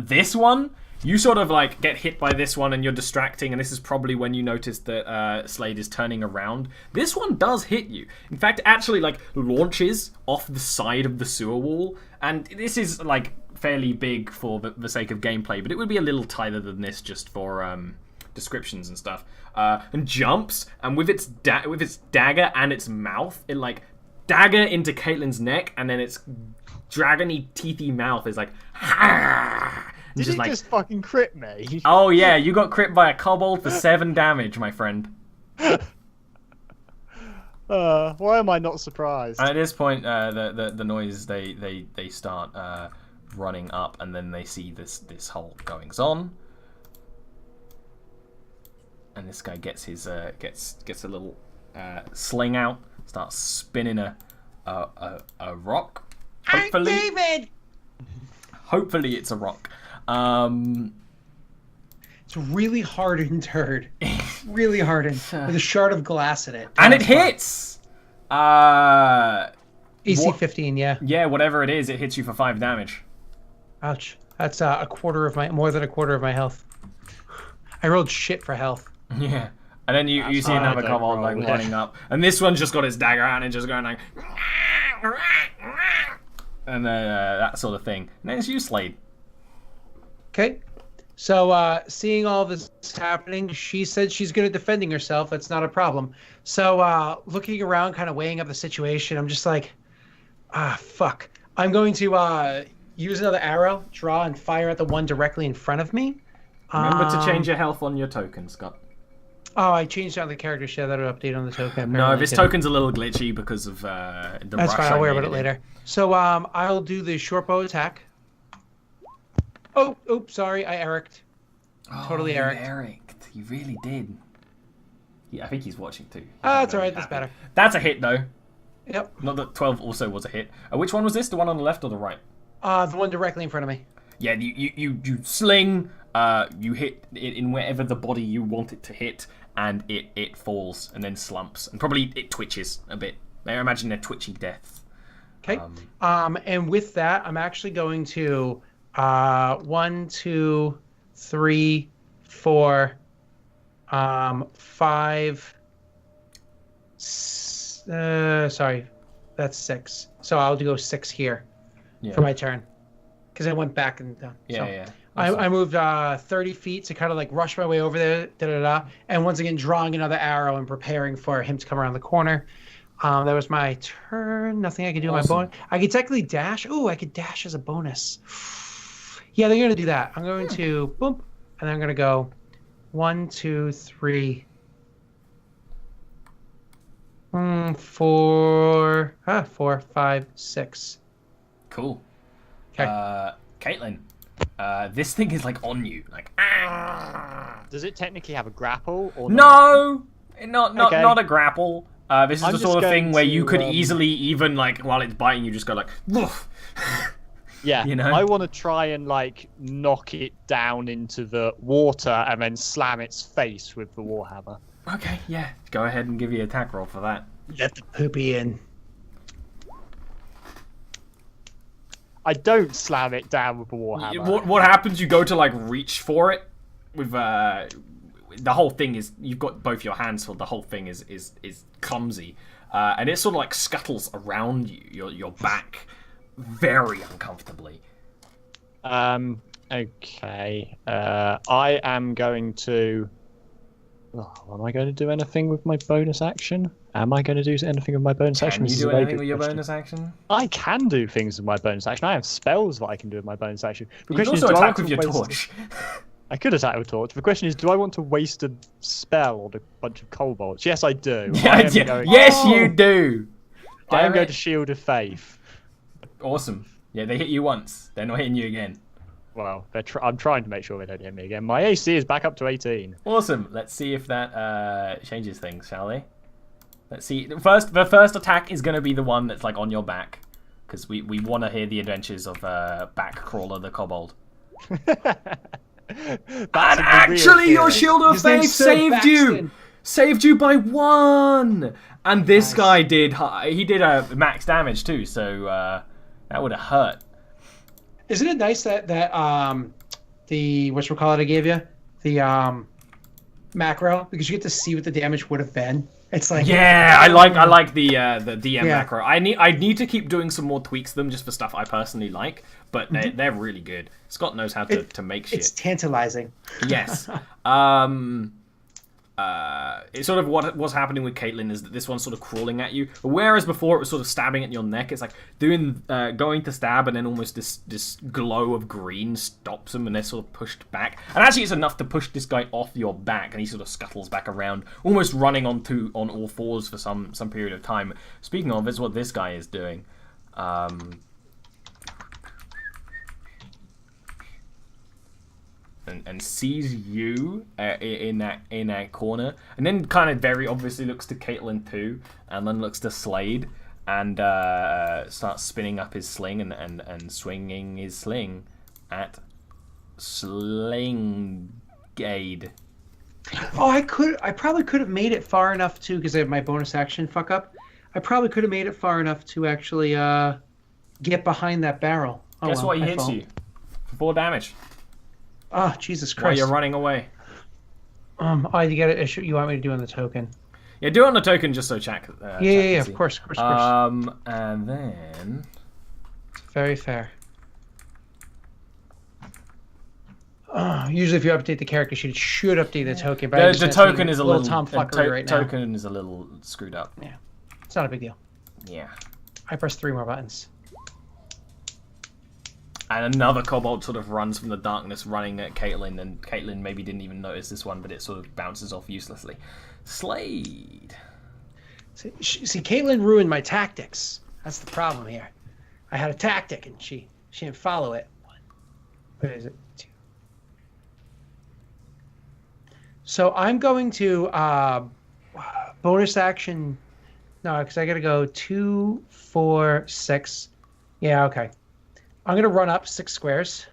S1: this one, you sort of like get hit by this one and you're distracting, and this is probably when you notice that Slade is turning around. This one does hit you. In fact, actually like launches off the side of the sewer wall, and this is like fairly big for the sake of gameplay, but it would be a little tighter than this just for descriptions and stuff. And jumps, and with its dagger and its mouth, it like dagger into Katlyn's neck, and then its dragony teethy mouth is like
S3: Did it just fucking crit me?
S1: Oh yeah, you got crit by a kobold for 7 damage, my friend.
S3: Why am I not surprised?
S1: And at this point, the noise they start running up, and then they see this whole goings on, and this guy gets his gets a little sling out, starts spinning a rock. Hopefully,
S2: David.
S1: Hopefully it's a rock.
S2: It's really hardened turd. Really hardened. With a shard of glass in it.
S1: And it hits!
S2: AC 15, yeah.
S1: Yeah, whatever it is, it hits you for 5 damage.
S2: Ouch. That's more than a quarter of my health. I rolled shit for health.
S1: Yeah. And then you see another kobold like running up. And this one's just got his dagger out and just going like... And then that sort of thing. And then it's you, Slade.
S2: Okay. So seeing all this happening, she said she's good at defending herself. That's not a problem. So looking around, kind of weighing up the situation, I'm just like, fuck. I'm going to use another arrow, draw, and fire at the one directly in front of me.
S1: Remember to change your health on your token, Scott.
S2: Oh, I changed out the character sheet. That would update on the token.
S1: No, this token's a little glitchy because of the
S2: That's fine. I'll worry about it later. So I'll do the short bow attack. Oh, oops, sorry. I ericked. Totally
S1: ericked. You really did. Yeah, I think he's watching too.
S2: That's all right. That's better.
S1: That's a hit, though.
S2: Yep.
S1: Not that 12 also was a hit. Which one was this? The one on the left or the right?
S2: The one directly in front of me.
S1: Yeah, you sling. You hit it in wherever the body you want it to hit, and it falls and then slumps, and probably it twitches a bit. I imagine they're twitchy deaths.
S2: Okay. And with that, I'm actually going to 1, 2, 3, 4, 5, Sorry, that's 6. So I'll go 6 here
S1: Yeah.
S2: for my turn, because I went back and down.
S1: Yeah,
S2: So
S1: yeah.
S2: I moved 30 feet to kind of like rush my way over there, and once again drawing another arrow and preparing for him to come around the corner. That was my turn. Nothing I could do with my bonus. I could technically dash. Oh, I could dash as a bonus. Yeah, they're gonna do that. I'm going to boom, and then I'm gonna go 1, 2, 3, 4, 5, 6.
S1: Cool.
S2: Okay.
S1: Katlyn, this thing is like on you, like.
S3: Does it technically have a grapple or
S1: No, not
S3: Okay.
S1: not a grapple. This is
S3: I'm
S1: the
S3: just
S1: sort of thing
S3: going
S1: where
S3: to,
S1: you could easily, even like while it's biting you, just go like, woof.
S3: Yeah,
S1: You know?
S3: I want to try and like knock it down into the water and then slam its face with the warhammer.
S1: Okay, yeah. Go ahead and give you an attack roll for that.
S2: Let the poopy in.
S3: I don't slam it down with the warhammer.
S1: What happens? You go to like reach for it with the whole thing is you've got both your hands full. The whole thing is clumsy, and it sort of like scuttles around you, your back, very uncomfortably.
S3: Okay. I am going to. Oh, am I going to do anything with my bonus action? Am I going to do anything with my bonus action?
S1: Can you
S3: This is a
S1: do
S3: very
S1: anything
S3: good
S1: with your
S3: question.
S1: bonus action?
S3: I can do things with my bonus action. I have spells that I can do with my bonus action. The
S1: You can
S3: question is,
S1: also
S3: do I
S1: attack
S3: want
S1: with
S3: to
S1: your
S3: waste-
S1: torch.
S3: I could attack with torch. The question is, do I want to waste a spell on a bunch of kobolds? Yes, I do. I am going,
S1: Yes, you do.
S3: I am
S1: Damn
S3: going
S1: it.
S3: to Shield of Faith.
S1: Awesome. Yeah, they hit you once. They're not hitting you again.
S3: Well, I'm trying to make sure they don't hit me again. My AC is back up to 18.
S1: Awesome. Let's see if that changes things, shall we? Let's see. The first attack is going to be the one that's like on your back, because we want to hear the adventures of Backcrawler the Kobold. And actually, your Shield of
S2: His name's
S1: Faith
S2: Sir
S1: saved you.
S2: Baxton.
S1: Saved you by 1. And this guy did. He did a max damage too, so that would have hurt.
S2: Isn't it nice that the whatchamacallit I gave you, the macro, because you get to see what the damage would have been. It's like
S1: Yeah, I like the DM
S2: Yeah.
S1: macro. I need to keep doing some more tweaks to them just for stuff I personally like, but they're really good. Scott knows how to make shit.
S2: it's tantalizing.
S1: Yes. It's sort of what was happening with Katlyn is that this one's sort of crawling at you, whereas before it was sort of stabbing at your neck. It's like going to stab, and then almost this glow of green stops them, and they're sort of pushed back. And actually, it's enough to push this guy off your back, and he sort of scuttles back around, almost running on all fours for some period of time. Speaking of, is what this guy is doing. And sees you in that corner, and then kind of very obviously looks to Katlyn too, and then looks to Slade, and starts spinning up his sling and swinging his sling at Slingade.
S2: Oh, I probably could have made it far enough too, because I have my bonus action fuck up. I probably could have made it far enough to actually get behind that barrel. Oh,
S1: Guess
S2: well,
S1: what? He
S2: I
S1: hits
S2: fell.
S1: you for 4 damage
S2: Oh, Jesus
S1: while
S2: Christ!
S1: you're running away.
S2: You get it. You want me to do on the token?
S1: Yeah, do it on the token just so Jack.
S2: Yeah, of course.
S1: And then
S2: Very fair. Usually, if you update the character sheet, it should update the token. But I just
S1: the
S2: have to
S1: token
S2: be
S1: is a little
S2: tomfuckery right now.
S1: token is a little screwed up.
S2: Yeah, it's not a big deal.
S1: Yeah.
S2: I press 3 more buttons.
S1: And another kobold sort of runs from the darkness, running at Katlyn, and Katlyn maybe didn't even notice this one, but it sort of bounces off uselessly. Slade.
S2: See, Katlyn ruined my tactics. That's the problem here. I had a tactic, and she didn't follow it. What is it? 2. So I'm going to bonus action. No, because I got to go 2, 4, 6. Yeah, okay. I'm going to run up 6 squares.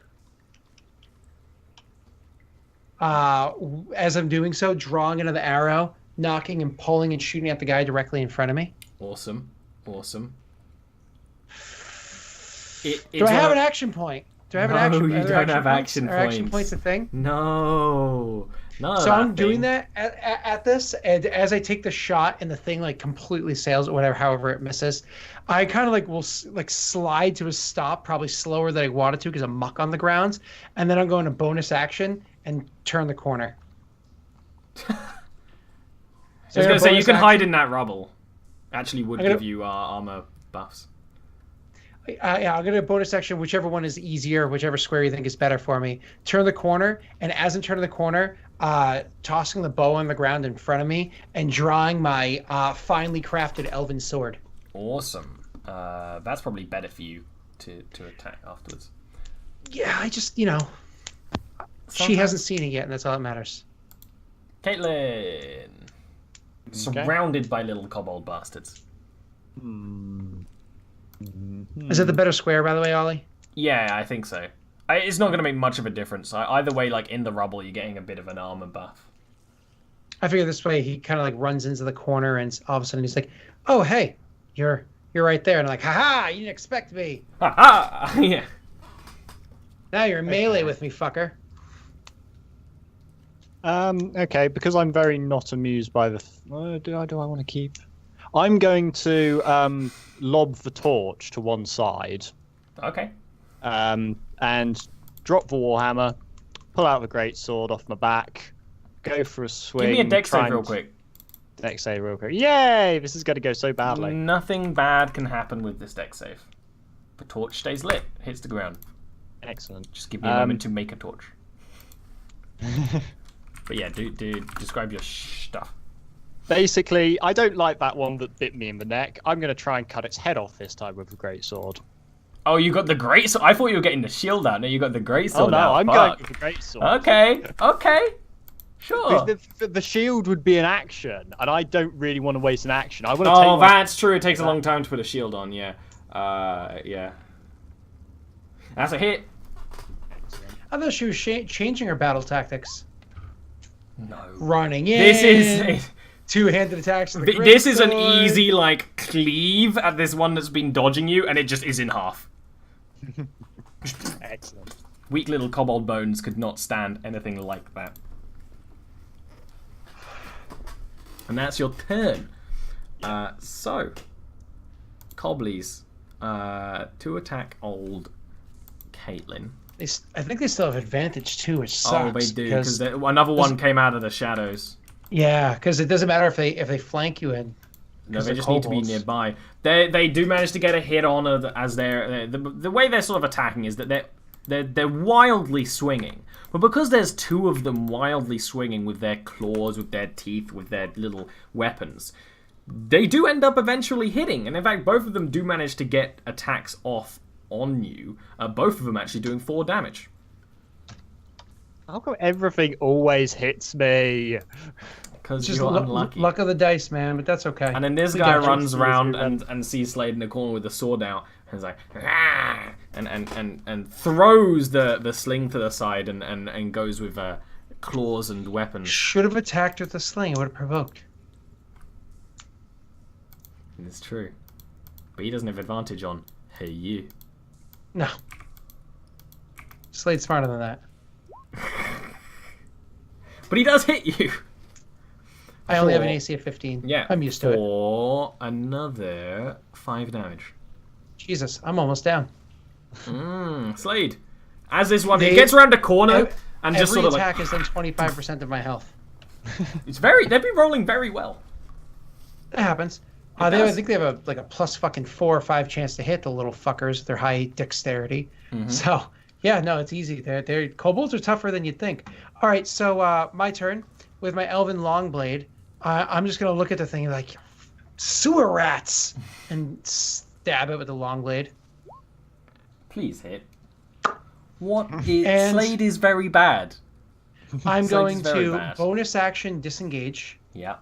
S2: As I'm doing so, drawing another arrow, knocking and pulling and shooting at the guy directly in front of me.
S1: Awesome.
S2: Do I have an action point? Do I have an action?
S1: No, you don't have action
S2: Are action
S1: points.
S2: points a thing?
S1: No. None of
S2: So
S1: that
S2: I'm doing
S1: thing.
S2: that at this, and as I take the shot and the thing like completely sails or whatever, however it misses, I kind of like will like slide to a stop, probably slower than I wanted to because I'm muck on the ground, and then I'm going to bonus action and turn the corner.
S1: I was going to say, you can hide in that rubble. Actually would
S2: I'm gonna-
S1: give you armor buffs.
S2: Yeah, I'm gonna bonus action whichever one is easier, whichever square you think is better for me. Turn the corner, and as I'm turning the corner, tossing the bow on the ground in front of me and drawing my finely crafted elven sword.
S1: Awesome. That's probably better for you to attack afterwards.
S2: Yeah, I just she
S1: Sometimes-
S2: hasn't seen it yet, and that's all that matters.
S1: Caitlyn. Surrounded by little kobold bastards.
S2: Is it the better square, by the way, Ollie?
S1: Yeah, I think so. It's not going to make much of a difference. Either way, like in the rubble, you're getting a bit of an armor buff.
S2: I figure this way he kind of like runs into the corner, and all of a sudden he's like, "Oh, hey, you're right there," and I'm like, "Ha! You didn't expect me.
S1: Ha ha! Yeah.
S2: Now you're in melee with me, fucker."
S3: Okay, because I'm very not amused by the. Do I want to keep? I'm going to lob the torch to one side.
S1: Okay.
S3: And drop the warhammer, pull out the greatsword off my back, go for a swing.
S1: Give me a dex save real quick.
S3: Dex save real quick. Yay! This is going to go so badly.
S1: Nothing bad can happen with this dex save. The torch stays lit, hits the ground.
S3: Excellent.
S1: Just give me a moment to make a torch. But yeah, do describe your stuff.
S3: Basically, I don't like that one that bit me in the neck. I'm going to try and cut its head off this time with the greatsword.
S1: Oh, you got the great sword. I thought you were getting the shield out. No, you got the great sword out.
S3: Oh no, I'm going with the greatsword.
S1: Okay. Sure.
S3: The shield would be an action, and I don't really want to waste an action. I want to
S1: Oh, that's true. It takes a long time to put a shield on. Yeah. Yeah. That's a hit.
S2: I thought she was changing her battle tactics.
S1: No.
S2: Running in.
S1: This is
S2: two-handed attacks. With the
S1: this is an
S2: greatsword.
S1: easy like cleave at this one that's been dodging you, and it just is in half.
S3: Excellent.
S1: Weak little kobold bones could not stand anything like that. And that's your turn. So, Coblies, to attack old Caitlyn.
S2: I think they still have advantage too, which sucks.
S1: Oh, they do, because another one came out of the shadows.
S2: Yeah, because it doesn't matter if they flank you in.
S1: No, they just need to be nearby. They do manage to get a hit on as the way they're sort of attacking is that they're wildly swinging. But because there's two of them wildly swinging with their claws, with their teeth, with their little weapons, they do end up eventually hitting. And in fact, both of them do manage to get attacks off on you. Both of them actually doing 4 damage.
S3: How come everything always hits me?
S1: Because
S2: Just
S1: you're unlucky.
S2: luck of the dice, man, but that's okay.
S1: And then this guy runs around and sees Slade in the corner with the sword out, and is like, ah! and throws the sling to the side and goes with claws and weapons.
S2: Should have attacked with the sling. It would have provoked.
S1: It's true. But he doesn't have advantage on, hey, you.
S2: No. Slade's smarter than that.
S1: But he does hit you.
S2: I only have an AC of 15.
S1: Yeah.
S2: I'm used to it.
S1: For another 5 damage.
S2: Jesus, I'm almost down.
S1: Slade. As this one, it gets around a corner and just sort of
S2: every attack
S1: like...
S2: is then 25% of my health.
S1: They've been rolling very well.
S2: That happens. I think they have a plus fucking 4 or 5 chance to hit, the little fuckers with their high dexterity. So yeah, no, it's easy. They're kobolds are tougher than you'd think. All right, so my turn with my elven longblade. I'm just gonna look at the thing like sewer rats and stab it with the longblade.
S1: Please hit. Slade is very bad.
S2: I'm going
S1: very
S2: to
S1: bad.
S2: bonus action disengage.
S1: Yeah.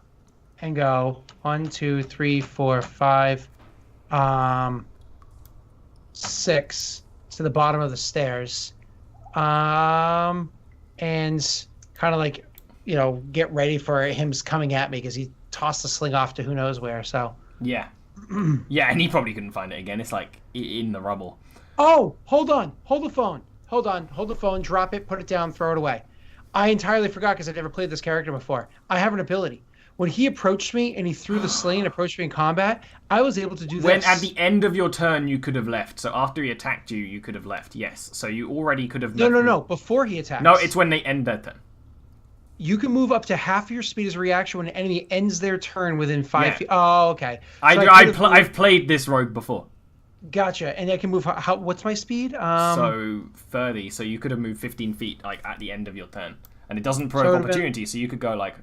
S2: And go 1, 2, 3, 4, 5, 6 to the bottom of the stairs, and kind of like, get ready for him coming at me because he tossed the sling off to who knows where. So
S1: Yeah. Yeah, and he probably couldn't find it again. It's like in the rubble.
S2: oh, hold on, hold the phone, hold the phone, drop it, put it down, throw it away. I entirely forgot because I've never played this character before. I have an ability. When he approached me and he threw the sling and approached me in combat, I was able to do
S1: When
S2: this.
S1: at the end of your turn, you could have left. So after he attacked you, you could have left. Yes. So you already could have.
S2: No. Before he attacks.
S1: No, it's when they end their turn.
S2: You can move up to half your speed as a reaction when an enemy ends their turn within 5
S1: Yeah.
S2: feet. Oh, okay. So
S1: I've played this rogue before.
S2: Gotcha. And I can move. What's my speed?
S1: So 30. So you could have moved 15 feet like at the end of your turn, and it doesn't provoke opportunity. So you could go like.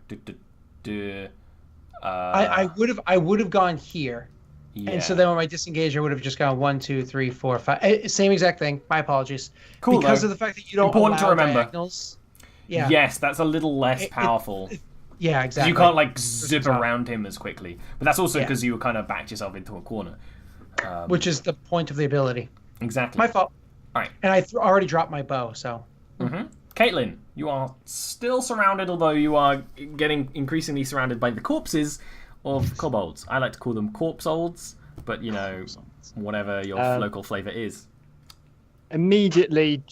S2: I would have gone here.
S1: Yeah.
S2: And so then when my disengage, I would have just gone 1, 2, 3, 4, 5. Same exact thing. My apologies.
S1: Cool.
S2: Because
S1: though.
S2: of the fact that you don't
S1: Important
S2: allow
S1: to remember.
S2: diagonals. Yeah.
S1: Yes, that's a little less powerful.
S2: Yeah, exactly.
S1: You can't like zip around him as quickly, but that's also because you kind of backed yourself into a corner.
S2: Which is the point of the ability.
S1: Exactly.
S2: My fault.
S1: All right.
S2: And I already dropped my bow, so.
S1: Katlyn, you are still surrounded, although you are getting increasingly surrounded by the corpses of kobolds. I like to call them corpse-olds, but you know, whatever your local flavour is.
S3: Immediately,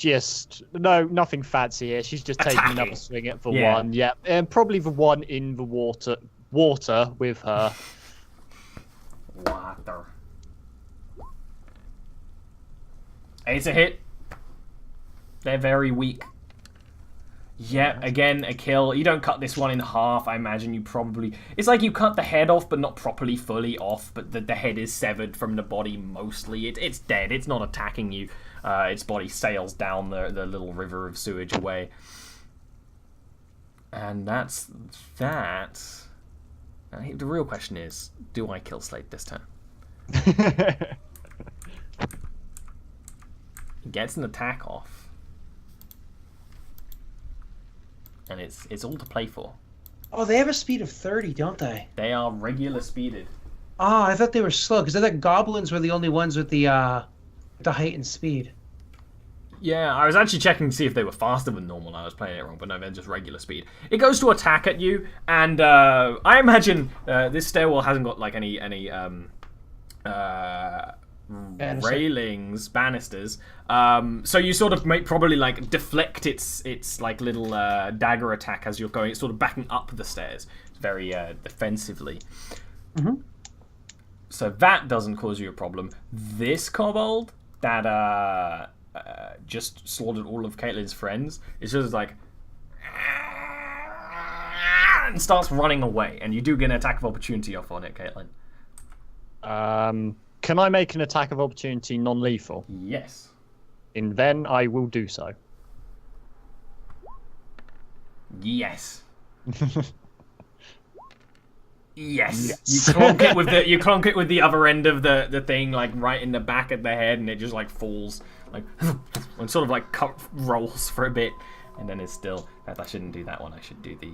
S3: nothing fancy here. She's just taking another swing at the one. Yeah, and probably the one in the water with her.
S1: Water. It's a hit. They're very weak. Yeah, again, a kill. You don't cut this one in half. I imagine you probably... It's like you cut the head off, but not properly fully off. But the head is severed from the body mostly. It's dead. It's not attacking you. Its body sails down the little river of sewage away. And that's that. The real question is, do I kill Slade this turn? He gets an attack off. And it's all to play for.
S2: Oh, they have a speed of 30, don't they?
S1: They are regular speeded.
S2: Oh, I thought they were slow, because I thought goblins were the only ones with the heightened speed.
S1: Yeah, I was actually checking to see if they were faster than normal, and I was playing it wrong, but no, they're just regular speed. It goes to attack at you, and I imagine this stairwell hasn't got like any railings, banisters. So you sort of probably like deflect its like little dagger attack as you're going. It's sort of backing up the stairs very defensively. So that doesn't cause you a problem. This kobold that just slaughtered all of Katlyn's friends is just like and starts running away, and you do get an attack of opportunity off on it, Katlyn.
S3: Can I make an attack of opportunity non-lethal?
S1: Yes.
S3: And then I will do so.
S1: Yes. Yes. You clonk it with the other end of the thing, like right in the back of the head, and it just like falls, like and sort of like rolls for a bit, and then it's still. In fact, I shouldn't do that one. I should do the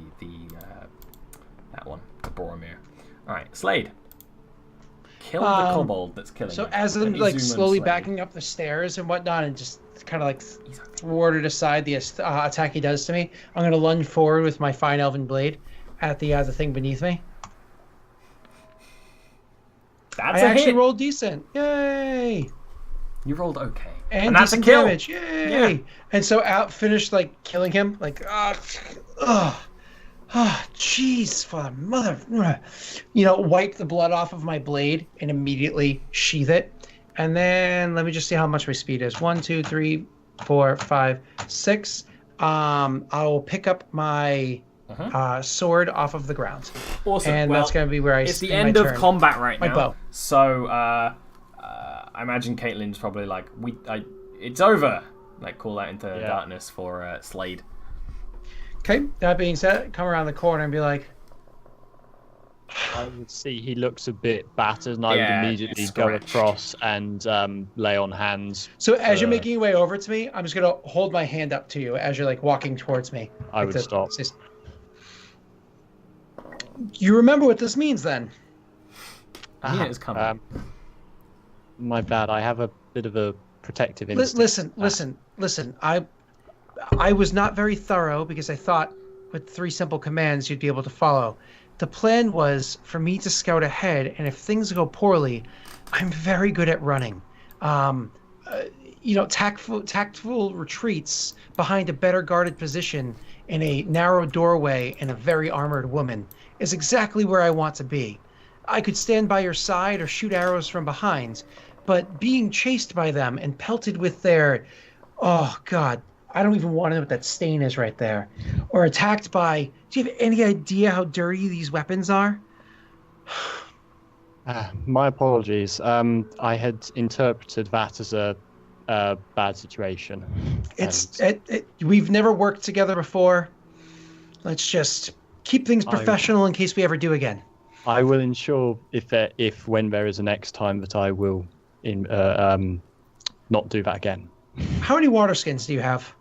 S1: that one, the Boromir. All right, Slade. Kill the kobold that's killing
S2: So
S1: you.
S2: as I'm like slowly backing up the stairs and whatnot, and just kind of like thwarted aside the attack he does to me, I'm gonna lunge forward with my fine elven blade at the thing beneath me.
S1: That's
S2: I
S1: a
S2: actually
S1: hit.
S2: rolled decent. Yay!
S1: You rolled okay.
S2: And
S1: that's a
S2: decent
S1: kill.
S2: damage. Yay!
S1: Yeah.
S2: And so finished like killing him. Like jeez, for the mother. Wipe the blood off of my blade and immediately sheath it. And then let me just see how much my speed is. 1, 2, 3, 4, 5, 6. I'll pick up my sword off of the ground.
S1: Awesome.
S2: And that's going to be where I
S1: It's the
S2: spend
S1: end
S2: my
S1: of
S2: turn.
S1: combat right
S2: My
S1: now.
S2: bow.
S1: So I imagine Katlyn's probably like, it's over. Like call that into darkness for Slade.
S2: Okay, that being said, come around the corner and be like,
S3: I would see he looks a bit battered, and I would immediately go
S1: scratched.
S3: across and lay on hands.
S2: so as you're making your way over to me, I'm just going to hold my hand up to you as you're like walking towards me.
S3: I would stop.
S2: You remember what this means then?
S1: Yeah, it's coming.
S3: My bad. I have a bit of a protective instinct.
S2: Listen. I was not very thorough because I thought with 3 simple commands you'd be able to follow. The plan was for me to scout ahead, and if things go poorly, I'm very good at running. tactful retreats behind a better guarded position in a narrow doorway and a very armored woman is exactly where I want to be. I could stand by your side or shoot arrows from behind, but being chased by them and pelted with their, oh God, I don't even want to know what that stain is right there, or attacked by, do you have any idea how dirty these weapons are?
S3: My apologies. I had interpreted that as a bad situation.
S2: We've never worked together before. Let's just keep things professional in case we ever do again.
S3: I will ensure if when there is a next time that I will not do that again.
S2: How many water skins do you have?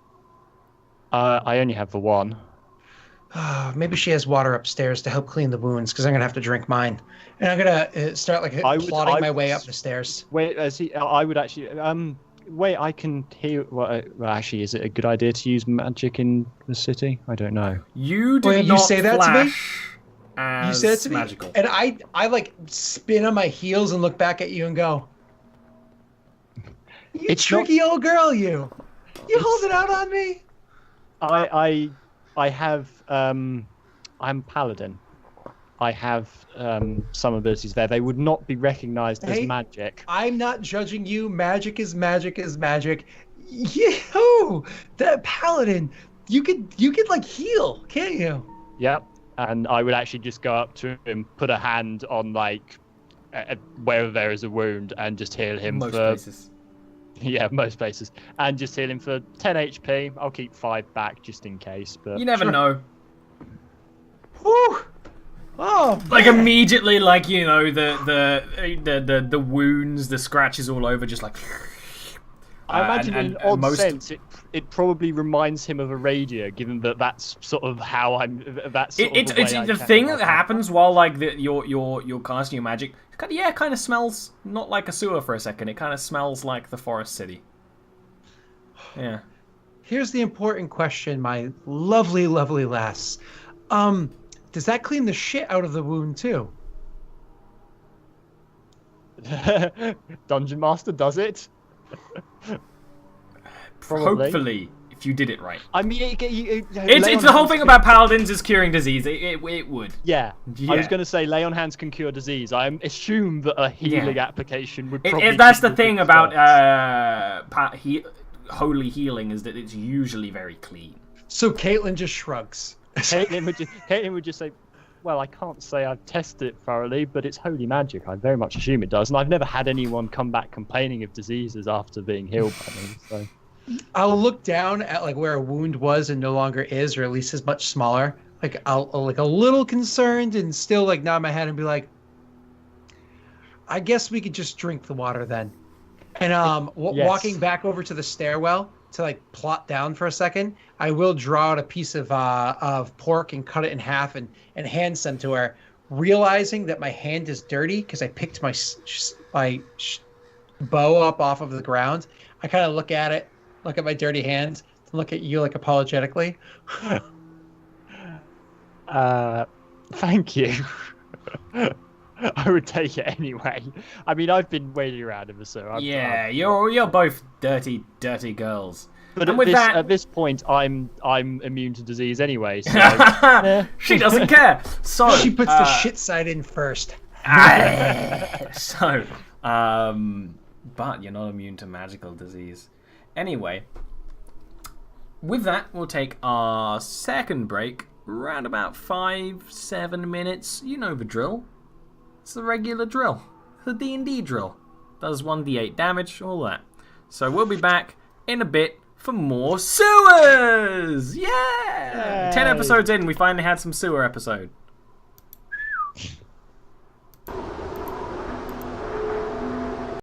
S3: I only have the one.
S2: Maybe she has water upstairs to help clean the wounds, because I'm gonna have to drink mine, and I'm gonna start plodding my way up the stairs.
S3: Wait, I would actually. Wait, I can hear. Well, actually, is it a good idea to use magic in the city? I don't know.
S1: You did
S2: Wait,
S1: not
S2: you say that to me?
S1: As
S2: you said it to
S1: magical.
S2: me, and I like spin on my heels and look back at you and go, "You
S3: It's
S2: tricky old girl, you hold it out on me."
S3: I have. I'm paladin. I have some abilities there. They would not be recognized as magic.
S2: I'm not judging you. Magic is magic is magic. Yo, that paladin, you could like heal, can't you?
S3: Yep. And I would actually just go up to him, put a hand on like wherever there is a wound, and just heal him
S1: Most
S3: for.
S1: places.
S3: Yeah, most places, and just heal him for 10 HP. I'll keep 5 back just in case. But
S1: You never know.
S2: Whew. Oh,
S1: Like
S2: man.
S1: immediately, like the wounds, the scratches all over, just like.
S3: I imagine in an odd
S1: most...
S3: sense, it probably reminds him of a radio, given that that's sort of how I'm. That's sort
S1: It's
S3: of the way I
S1: the
S3: can
S1: thing
S3: about
S1: that happens while like you're casting your magic. It kind of smells not like a sewer for a second. It kind of smells like the forest city. Yeah.
S2: Here's the important question, my lovely, lovely lass. Does that clean the shit out of the wound too?
S3: Dungeon Master does it. Probably.
S1: Hopefully, if you did it right.
S3: I mean,
S1: It's the whole thing about paladins is curing disease. It would.
S3: Yeah.
S1: Yeah.
S3: I was going to say lay on hands can cure disease. I assume that a healing application would probably.
S1: That's the
S3: cure
S1: thing
S3: disease.
S1: about holy healing is that it's usually very clean.
S2: So Katlyn just shrugs.
S3: Katlyn would just say, well, I can't say I've tested it thoroughly, but it's holy magic. I very much assume it does. And I've never had anyone come back complaining of diseases after being healed by me. So
S2: I'll look down at like where a wound was and no longer is, or at least is much smaller. Like I'll like a little concerned and still like nod my head and be like, I guess we could just drink the water then. And
S3: Yes.
S2: walking back over to the stairwell to like plot down for a second, I will draw out a piece of pork and cut it in half and hand some to her, realizing that my hand is dirty because I picked my bow up off of the ground. I kind of look at it, look at my dirty hands, and look at you like apologetically.
S3: Thank you. I would take it anyway. I mean, I've been waiting around ever so.
S1: You're both dirty girls.
S3: But
S1: And
S3: at this point, I'm immune to disease anyway. So
S1: She doesn't care. So
S2: She puts the shit side in first.
S1: So, but you're not immune to magical disease. Anyway, with that, we'll take our second break, around about 5-7 minutes. You know the drill. It's the regular drill. The D&D drill. Does 1d8 damage, all that. So we'll be back in a bit for more sewers! Yeah!
S3: Yay.
S1: 10 episodes in, we finally had some sewer episode.